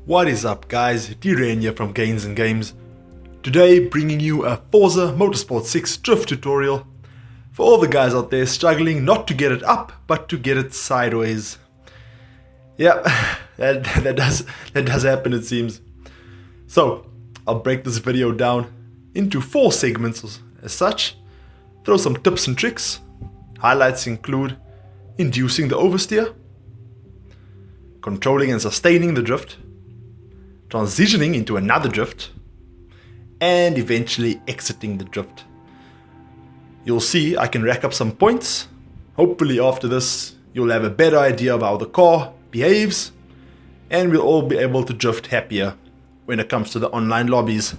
What is up guys, D-Rain here from Gains and Games. Today bringing you a Forza Motorsport 6 drift tutorial for all the guys out there struggling not to get it up but to get it sideways. Yeah, that does happen it seems. So I'll break this video down into 4 segments as such, throw some tips and tricks. Highlights include inducing the oversteer, controlling and sustaining the drift, transitioning into another drift, and eventually exiting the drift. You'll see I can rack up some points. Hopefully after this you'll have a better idea of how the car behaves, and we'll all be able to drift happier when it comes to the online lobbies.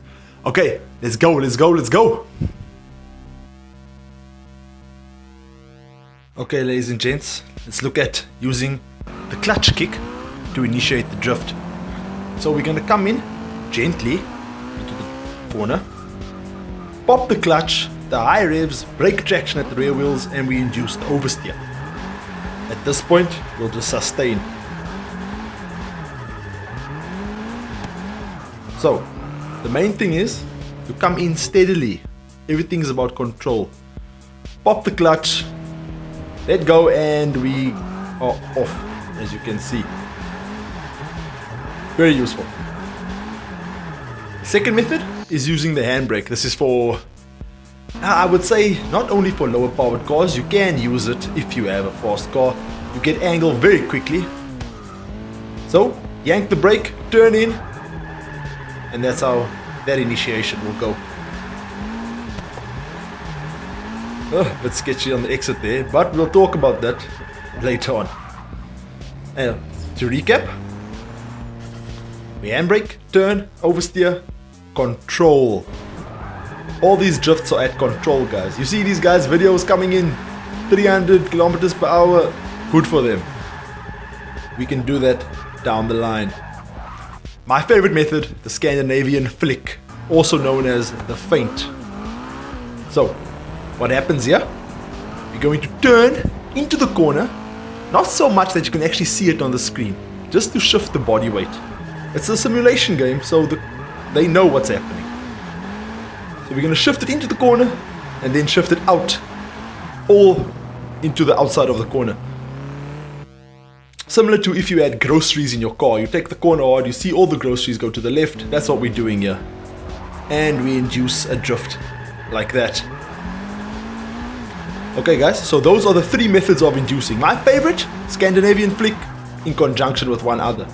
Okay, let's go. Okay, ladies and gents, let's look at using the clutch kick to initiate the drift. So we're going to come in gently into the corner, pop the clutch, the high revs, brake traction at the rear wheels, and we induce the oversteer. At this point, we'll just sustain. So, the main thing is to come in steadily. Everything's about control. Pop the clutch, let go, and we are off, as you can see. Very useful. Second method is using the handbrake. This is for, I would say, not only for lower powered cars. You can use it if you have a fast car. You get angle very quickly. So, yank the brake, turn in, and that's how that initiation will go. A bit sketchy on the exit there, but we'll talk about that later on. To recap, we handbrake, turn, oversteer, control. All these drifts are at control, guys. You see these guys' videos coming in 300 kilometers per hour. Good for them. We can do that down the line. My favorite method, the Scandinavian flick, also known as the feint. So, what happens here? You're going to turn into the corner, not so much that you can actually see it on the screen, just to shift the body weight. It's a simulation game, so they know what's happening. So we're going to shift it into the corner and then shift it out, all into the outside of the corner. Similar to if you had groceries in your car. You take the corner hard, you see all the groceries go to the left. That's what we're doing here. And we induce a drift like that. Okay guys, so those are the 3 methods of inducing. My favorite, Scandinavian flick in conjunction with one other.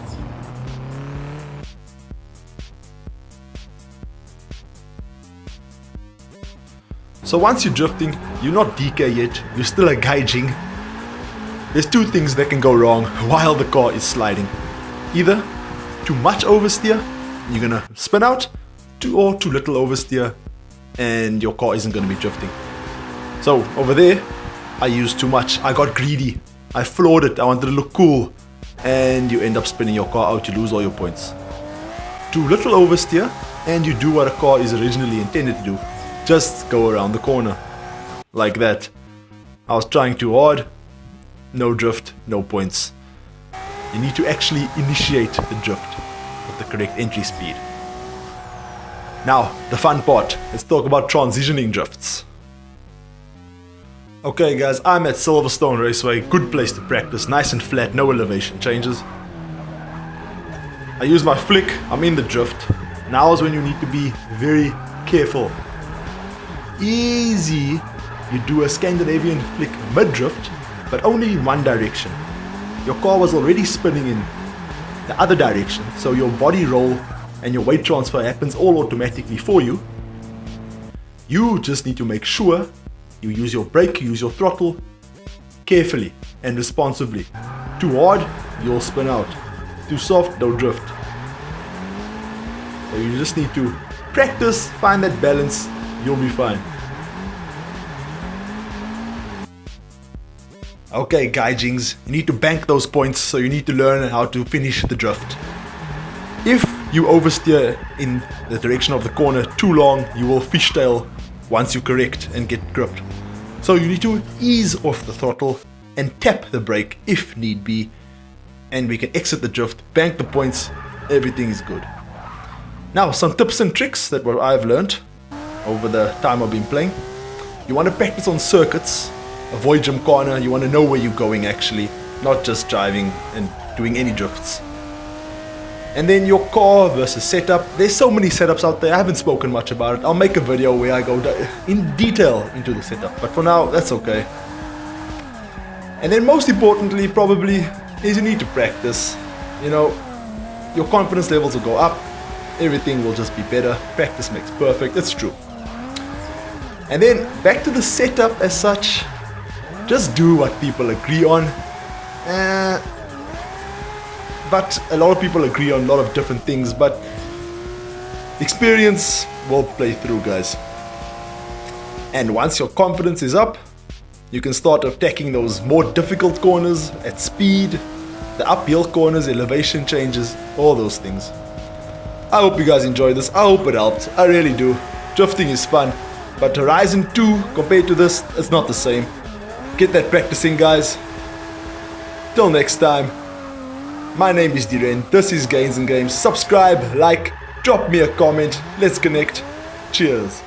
So once you're drifting, you're not DK yet, you're still a gauging. There's 2 things that can go wrong while the car is sliding. Either too much oversteer, you're gonna spin out, or too little oversteer, and your car isn't gonna be drifting. So over there, I used too much. I got greedy. I floored it. I wanted to look cool. And you end up spinning your car out. You lose all your points. Too little oversteer, and you do what a car is originally intended to do. Just go around the corner. Like that. I was trying too hard. No drift, no points. You need to actually initiate the drift with the correct entry speed. Now, the fun part. Let's talk about transitioning drifts. Okay guys, I'm at Silverstone Raceway, good place to practice, nice and flat, no elevation changes. I use my flick, I'm in the drift. Now is when you need to be very careful. Easy, you do a Scandinavian flick mid-drift, but only in one direction. Your car was already spinning in the other direction, so your body roll and your weight transfer happens all automatically for you. You just need to make sure you use your brake, you use your throttle carefully and responsibly. Too hard, you'll spin out. Too soft, don't drift. So you just need to practice, find that balance, you'll be fine. Okay, gaijings, you need to bank those points, so you need to learn how to finish the drift. If you oversteer in the direction of the corner too long, you will fishtail once you correct and get gripped. So you need to ease off the throttle and tap the brake if need be, and we can exit the drift, bank the points, everything is good. Now, some tips and tricks that what I've learned over the time I've been playing. You want to practice on circuits, avoid gymkhana, you want to know where you're going actually, not just driving and doing any drifts. And then your car versus setup. There's so many setups out there, I haven't spoken much about it. I'll make a video where I go in detail into the setup, but for now, that's okay. And then most importantly, probably, is you need to practice. You know, your confidence levels will go up, everything will just be better. Practice makes perfect, it's true. And then back to the setup as such, just do what people agree on. But a lot of people agree on a lot of different things, but experience will play through, guys. And once your confidence is up, you can start attacking those more difficult corners at speed, the uphill corners, elevation changes, all those things. I hope you guys enjoyed this. I hope it helped. I really do. Drifting is fun, but Horizon 2 compared to this, it's not the same. Get that practicing, guys. Till next time. My name is Diren. This is Gains and Games. Subscribe, like, drop me a comment. Let's connect. Cheers.